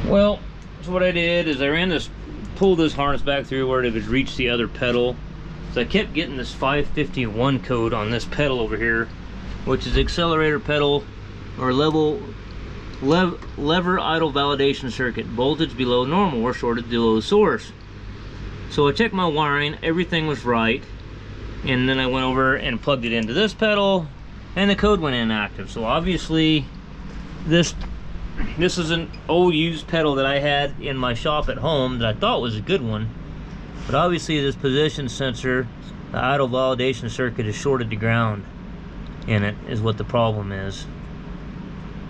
Well, so what I did is I pulled this harness back through where it would reach the other pedal. So I kept getting this 551 code on this pedal over here, which is accelerator pedal or lever idle validation circuit, voltage below normal or shorted below source. So I checked my wiring, everything was right, and then I went over and plugged it into this pedal, and the code went inactive. So obviously this is an old used pedal that I had in my shop at home that I thought was a good one, but obviously this position sensor, the idle validation circuit, is shorted to ground in it, is what the problem is.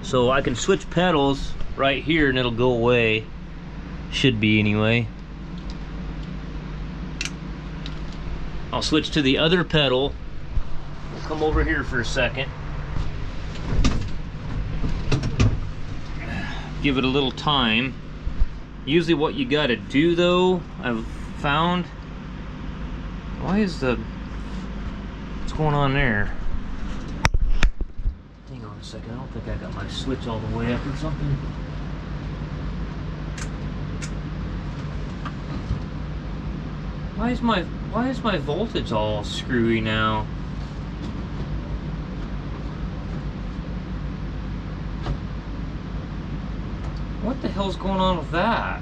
So I can switch pedals right here and it'll go away, should be anyway. I'll switch to the other pedal. We'll come over here for a second. Give it a little time. Usually what you gotta do though, I've found, what's going on there? Hang on a second, I don't think I got my switch all the way up or something. Why is my voltage all screwy now? What the hell's going on with that?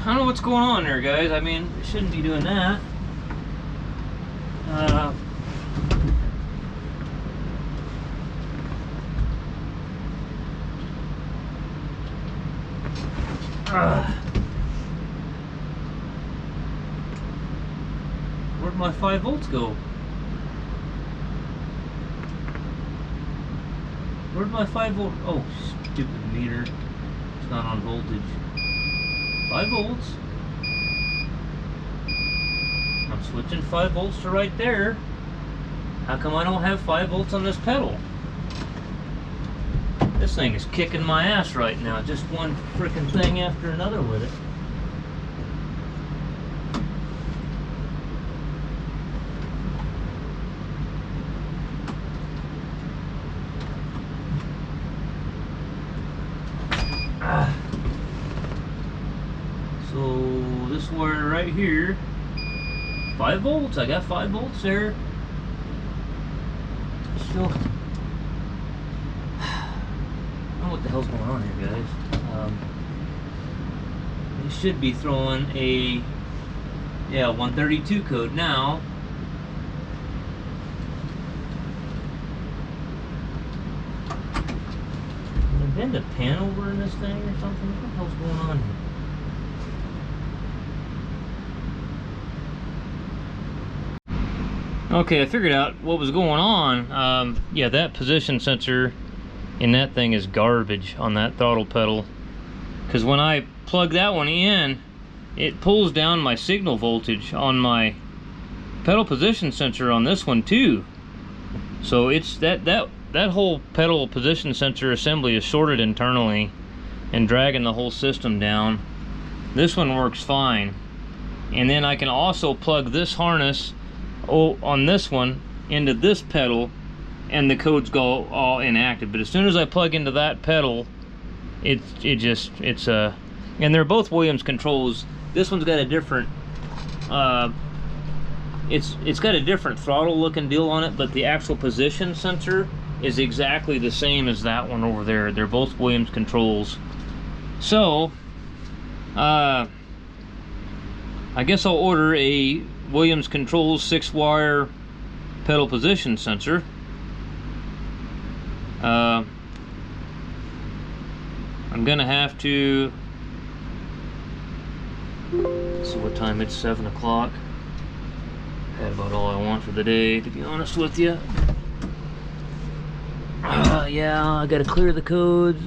I don't know what's going on there, guys. I mean, I shouldn't be doing that. Where'd my 5 volts go? Where'd my 5 volt? Oh, stupid meter. It's not on voltage. 5 volts. I'm switching 5 volts to right there. How come I don't have 5 volts on this pedal? This thing is kicking my ass right now. Just one freaking thing after another with it. So this wire right here, 5 volts. I got 5 volts there. Still, I don't know what the hell's going on here, guys. It should be throwing a 132 code now. Can I bend a pen over in this thing or something? What the hell's going on here? Okay, I figured out what was going on. Yeah, that position sensor in that thing is garbage on that throttle pedal. Because when I plug that one in, it pulls down my signal voltage on my pedal position sensor on this one too. So it's that whole pedal position sensor assembly is shorted internally and dragging the whole system down. This one works fine. And then I can also plug this harness on this one into this pedal and the codes go all inactive. But as soon as I plug into that pedal, and they're both Williams controls. This one's got a different it's got a different throttle looking deal on it, but the actual position sensor is exactly the same as that one over there. They're both Williams controls. So I guess I'll order a Williams Controls 6-wire pedal position sensor. I'm gonna have to, let's see what time, it's 7 o'clock. Had about all I want for the day, to be honest with you. Yeah, I gotta clear the codes.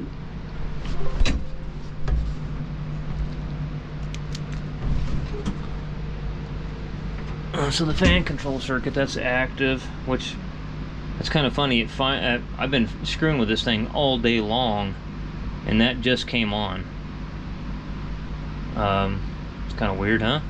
So the fan control circuit, that's active, which, that's kind of funny. I've been screwing with this thing all day long, and that just came on. It's kind of weird, huh?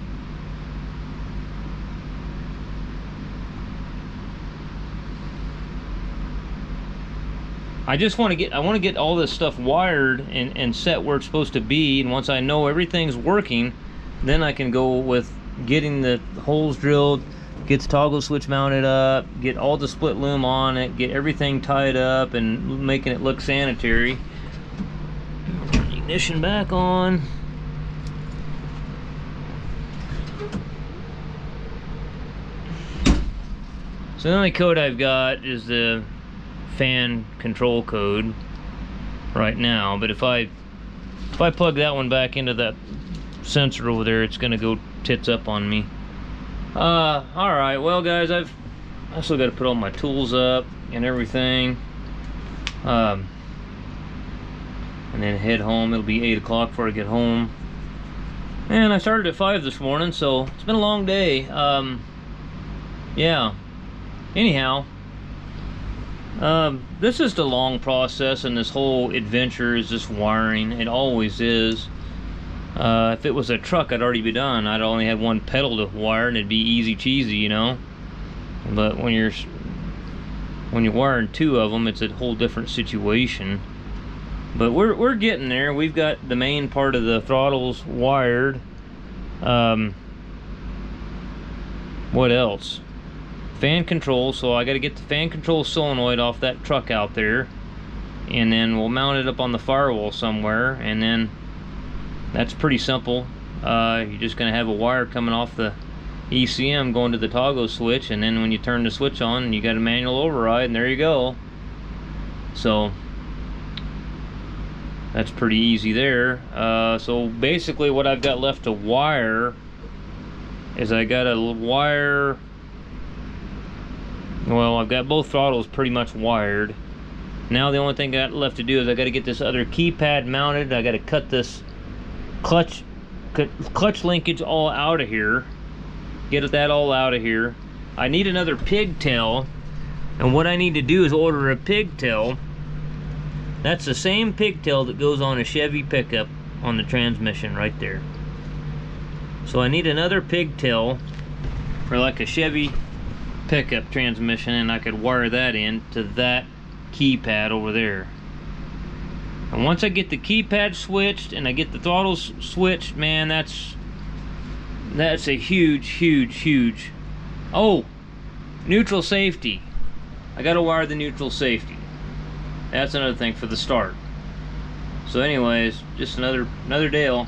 I just want to get all this stuff wired and set where it's supposed to be, and once I know everything's working, then I can go with getting the holes drilled, get the toggle switch mounted up, get all the split loom on it, get everything tied up and making it look sanitary. Turn the ignition back on. So the only code I've got is the fan control code right now, but if I plug that one back into that sensor over there, it's gonna go tits up on me. All right, well guys, I still got to put all my tools up and everything, and then head home. It'll be 8 o'clock before I get home, and I started at 5 this morning, so it's been a long day. Yeah, anyhow, this is the long process, and this whole adventure is just wiring. It always is. If it was a truck, I'd already be done. I'd only have one pedal to wire and it'd be easy cheesy, you know. But when you're wiring 2 of them, it's a whole different situation. But we're getting there. We've got the main part of the throttles wired. What else? Fan control. So I got to get the fan control solenoid off that truck out there, and then we'll mount it up on the firewall somewhere, and then that's pretty simple. You're just gonna have a wire coming off the ECM going to the toggle switch, and then when you turn the switch on, you got a manual override, and there you go. So that's pretty easy there. So basically what I've got left to wire is I got to wire, well, I've got both throttles pretty much wired. Now the only thing I got left to do is I got to get this other keypad mounted. I got to cut this clutch linkage all out of here, get that all out of here. I need another pigtail, and what I need to do is order a pigtail. That's the same pigtail that goes on a Chevy pickup on the transmission right there. So I need another pigtail for like a Chevy pickup transmission, and I could wire that in to that keypad over there. And once I get the keypad switched and I get the throttles switched, man, that's a huge. Oh, neutral safety. I gotta wire the neutral safety. That's another thing for the start. So anyways, just another deal.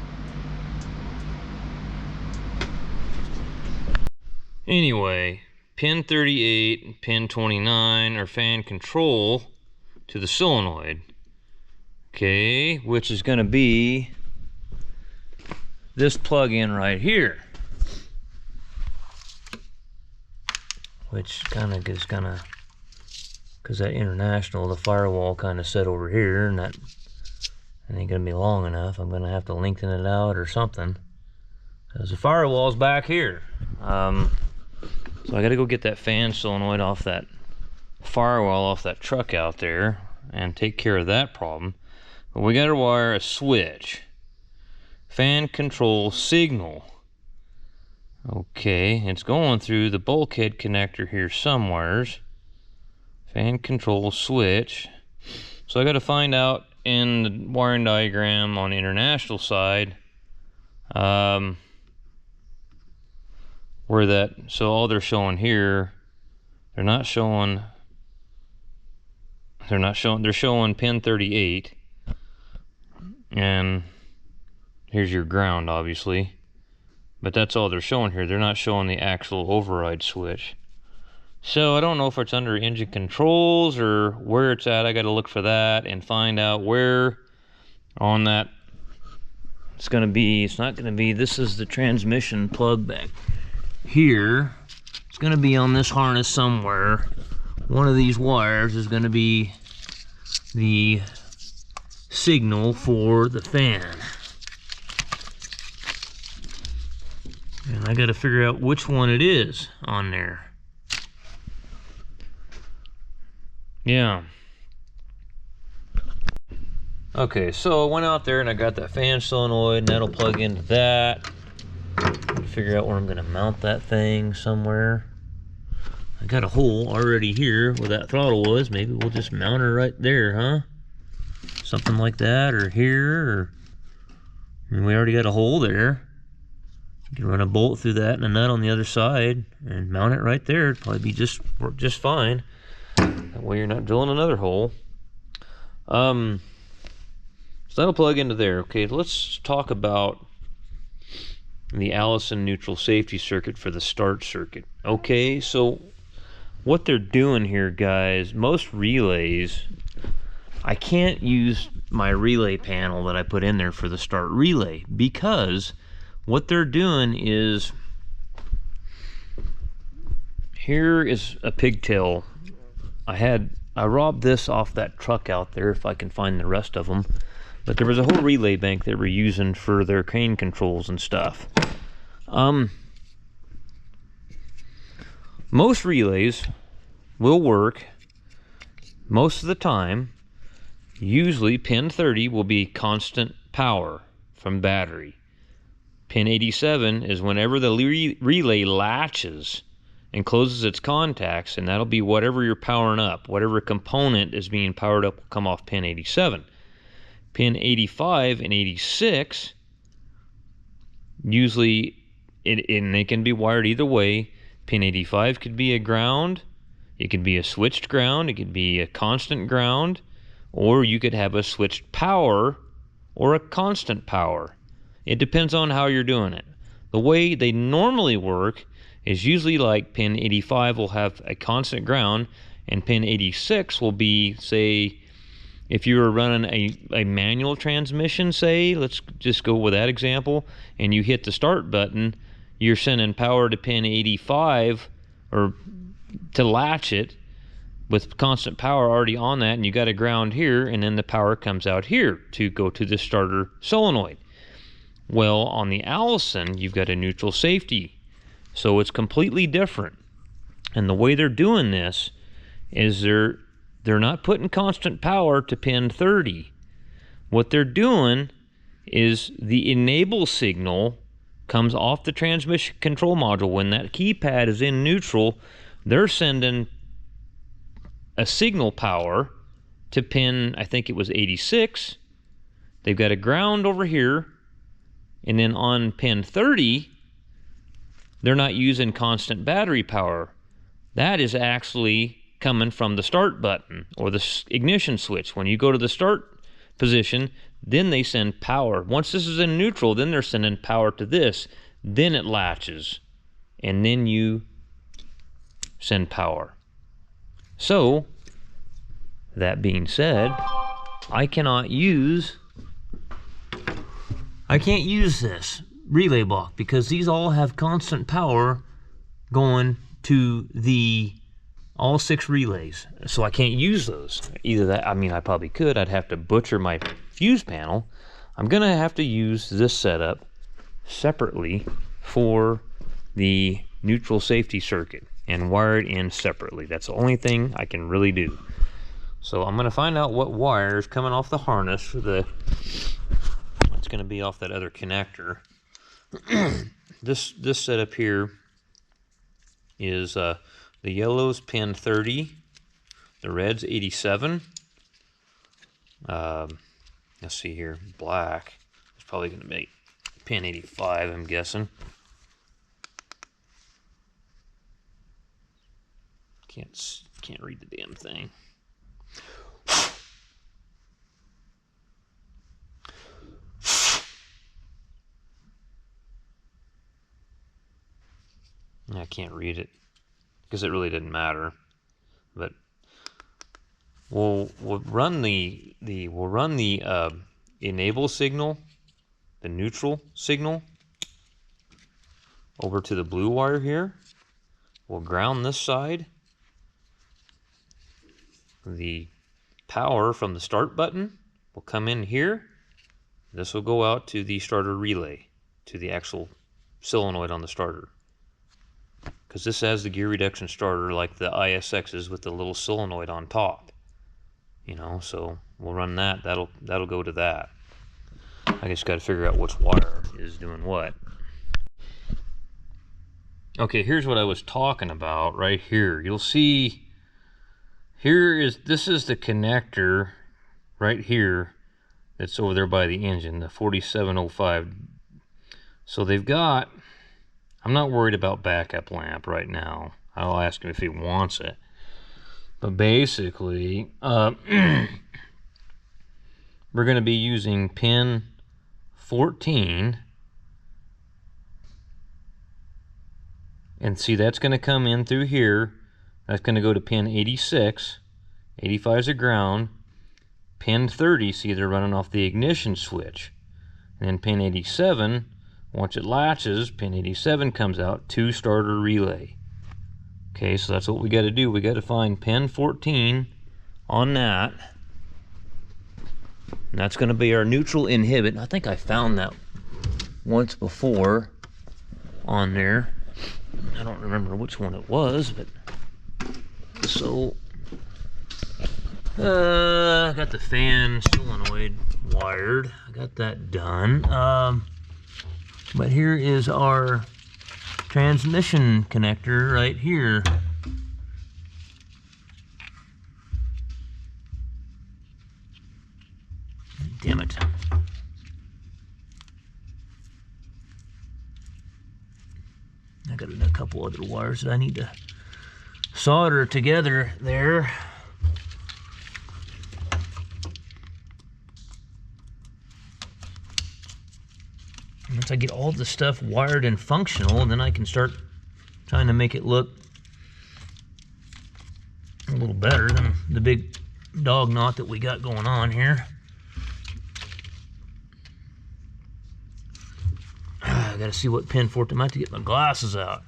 Anyway, pin 38 and pin 29 are fan control to the solenoid. Okay, which is going to be this plug-in right here, which kind of is going to, because that international, the firewall kind of set over here, and that ain't going to be long enough. I'm going to have to lengthen it out or something, because the firewall's back here. So I got to go get that fan solenoid off that firewall off that truck out there and take care of that problem. But we got to wire a switch. Fan control signal. Okay, it's going through the bulkhead connector here somewheres. Fan control switch. So I got to find out in the wiring diagram on the international side where that, so all they're showing here, they're showing pin 38, and here's your ground obviously, but that's all they're showing here. They're not showing the actual override switch. So I don't know if it's under engine controls or where it's at. I got to look for that and find out where on that it's going to be. It's not going to be, this is the transmission plug back here. It's going to be on this harness somewhere. One of these wires is going to be the signal for the fan, and I got to figure out which one it is on there. Yeah. Okay, so I went out there and I got that fan solenoid, and that'll plug into that. Figure out where I'm going to mount that thing somewhere. I got a hole already here where that throttle was. Maybe we'll just mount her right there, huh? Something like that, or here, or... I mean, we already got a hole there. You can run a bolt through that and a nut on the other side and mount it right there. It'd probably be work just fine. That way you're not drilling another hole. So that'll plug into there. Okay, let's talk about the Allison neutral safety circuit for the start circuit. Okay, so what they're doing here, guys, most relays, I can't use my relay panel that I put in there for the start relay, because what they're doing is, here is a pigtail. I robbed this off that truck out there, if I can find the rest of them, but there was a whole relay bank they were using for their crane controls and stuff. Most relays will work most of the time. Usually pin 30 will be constant power from battery. Pin 87 is whenever the relay latches and closes its contacts, and that'll be whatever you're powering up. Whatever component is being powered up will come off pin 87. Pin 85 and 86, usually, and they can be wired either way. Pin 85 could be a ground, it could be a switched ground, it could be a constant ground, or you could have a switched power or a constant power. It depends on how you're doing it. The way they normally work is usually like pin 85 will have a constant ground, and pin 86 will be, say, if you were running a manual transmission, say, let's just go with that example, and you hit the start button, you're sending power to pin 85 or to latch it with constant power already on that, and you got a ground here, and then the power comes out here to go to the starter solenoid. Well, on the Allison, you've got a neutral safety, so it's completely different. And the way they're doing this is they're not putting constant power to pin 30. What they're doing is the enable signal comes off the transmission control module. When that keypad is in neutral, they're sending a signal power to pin, I think it was 86. They've got a ground over here, and then on pin 30, they're not using constant battery power. That is actually coming from the start button or the ignition switch. When you go to the start position, then they send power. Once this is in neutral, then they're sending power to this. Then it latches, and then you send power. So, that being said, I can't use this relay block because these all have constant power going to the all 6 relays, so I can't use those. Either that, I mean, I probably could. I'd have to butcher my fuse panel. I'm gonna have to use this setup separately for the neutral safety circuit and wire it in separately. That's the only thing I can really do. So I'm gonna find out what wire is coming off the harness for the, it's gonna be off that other connector. This setup here is the yellow's pin 30, the red's 87. Let's see here, black is probably going to make pin 85, I'm guessing. Can't read the damn thing. I can't read it because it really didn't matter, but we'll run the enable signal, the neutral signal, over to the blue wire here. We'll ground this side. The power from the start button will come in here. This will go out to the starter relay, to the actual solenoid on the starter. Because this has the gear reduction starter like the ISXs with the little solenoid on top. You know, so we'll run that. That'll go to that. I just got to figure out which wire is doing what. Okay, here's what I was talking about right here. You'll see, this is the connector right here that's over there by the engine, the 4705. So they've got, I'm not worried about backup lamp right now. I'll ask him if he wants it. But basically, we're going to be using pin 14. And see, that's going to come in through here. That's going to go to pin 86. 85 is a ground. Pin 30, see, they're running off the ignition switch. And then pin 87, once it latches, pin 87 comes out, 2 starter relay. Okay, so that's what we got to do. We got to find pin 14 on that. And that's going to be our neutral inhibit. I think I found that once before on there. I don't remember which one it was, but so I got the fan solenoid wired. I got that done. But here is our transmission connector right here. Damn it. I got a couple other wires that I need to solder together there. Once I get all the stuff wired and functional, then I can start trying to make it look a little better than the big dog knot that we got going on here. I gotta see what pin 14. I might have to get my glasses out.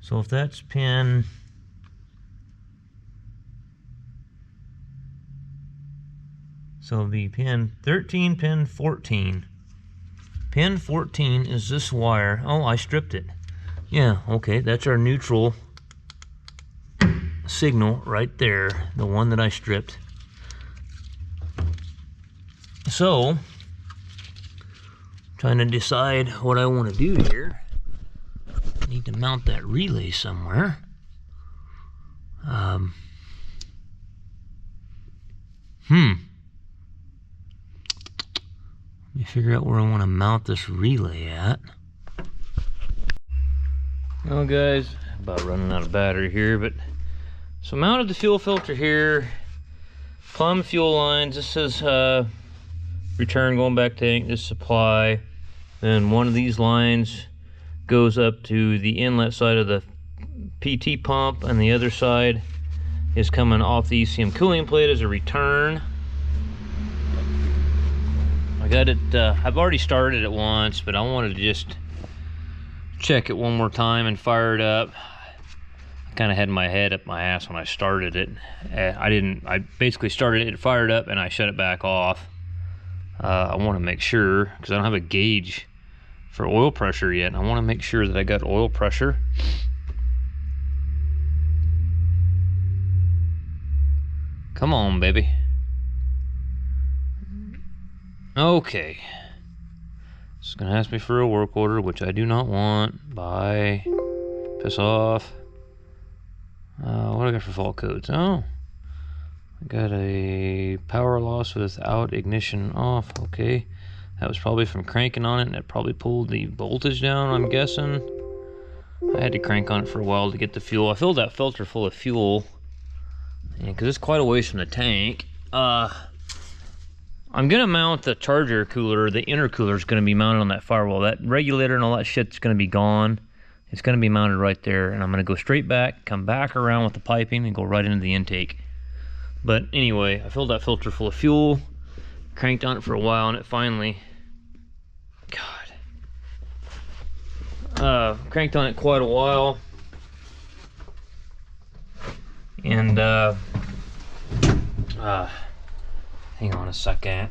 So if that's pin, so it'll be pin 13, pin 14. Pin 14 is this wire. Oh, I stripped it. Yeah, okay, that's our neutral signal right there, the one that I stripped. So, trying to decide what I want to do here. I need to mount that relay somewhere. Let me figure out where I want to mount this relay at. Well, guys, about running out of battery here, but so mounted the fuel filter here. Plumb fuel lines. This is return going back tank. This supply. Then one of these lines goes up to the inlet side of the PT pump, and the other side is coming off the ECM cooling plate as a return. I got it, I've already started it once, but I wanted to just check it one more time and fire it up. I kind of had my head up my ass when I started it. I basically started it, fired up, and I shut it back off. I want to make sure, because I don't have a gauge for oil pressure yet. I want to make sure that I got oil pressure. Come on, baby. Okay. It's going to ask me for a work order, which I do not want. Bye. Piss off. What do I got for fault codes? Oh. I got a power loss without ignition off. Okay. That was probably from cranking on it, and it probably pulled the voltage down, I'm guessing. I had to crank on it for a while to get the fuel. I filled that filter full of fuel, because it's quite a ways from the tank. I'm going to mount the charger cooler. The intercooler is going to be mounted on that firewall. That regulator and all that shit's going to be gone. It's going to be mounted right there, and I'm going to go straight back, come back around with the piping, and go right into the intake. But anyway, I filled that filter full of fuel, cranked on it for a while, and it finally, cranked on it quite a while, and hang on a second,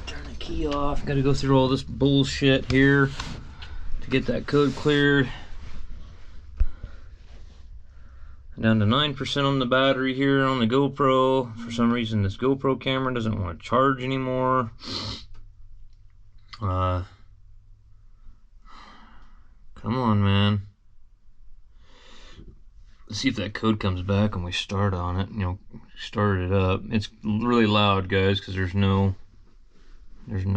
turn the key off. Got to go through all this bullshit here to get that code cleared. Down to 9% on the battery here on the GoPro. For some reason this GoPro camera doesn't want to charge anymore. Come on, man. Let's see if that code comes back when we start on it. You know, start it up. It's really loud, guys, because there's no okay.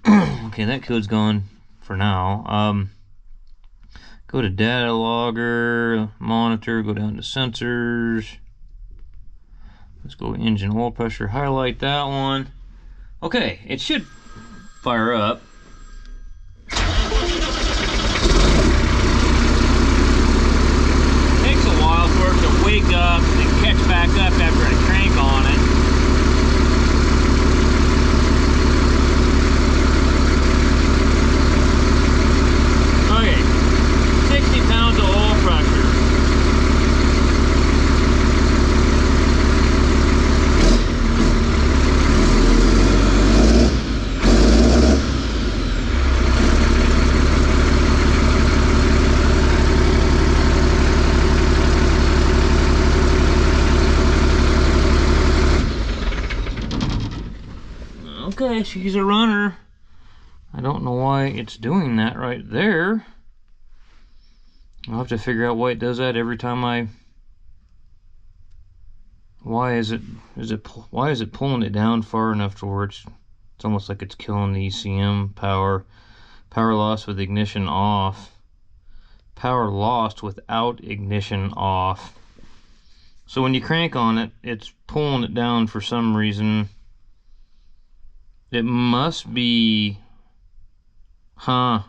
Okay, that code's gone for now. Go to data logger, monitor, go down to sensors. Let's go engine oil pressure, highlight that one. Okay, it should fire up. Takes a while for it to wake up and catch back up after I crank on it. Okay, 60 pounds of oil pressure. Okay, she's a runner. I don't know why it's doing that right there. I'll have to figure out why it does that every time I... Why is it pulling it down far enough to where it's almost like it's killing the ECM power. Power loss with ignition off. Power lost without ignition off. So when you crank on it, it's pulling it down for some reason. It must be... Huh.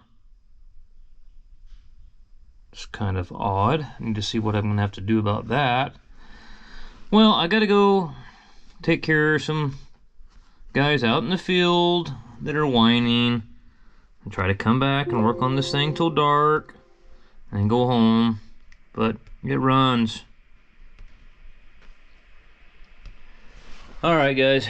It's kind of odd. I need to see what I'm going to have to do about that. Well, I got to go take care of some guys out in the field that are whining. And try to come back and work on this thing till dark. And then go home. But it runs. Alright, guys.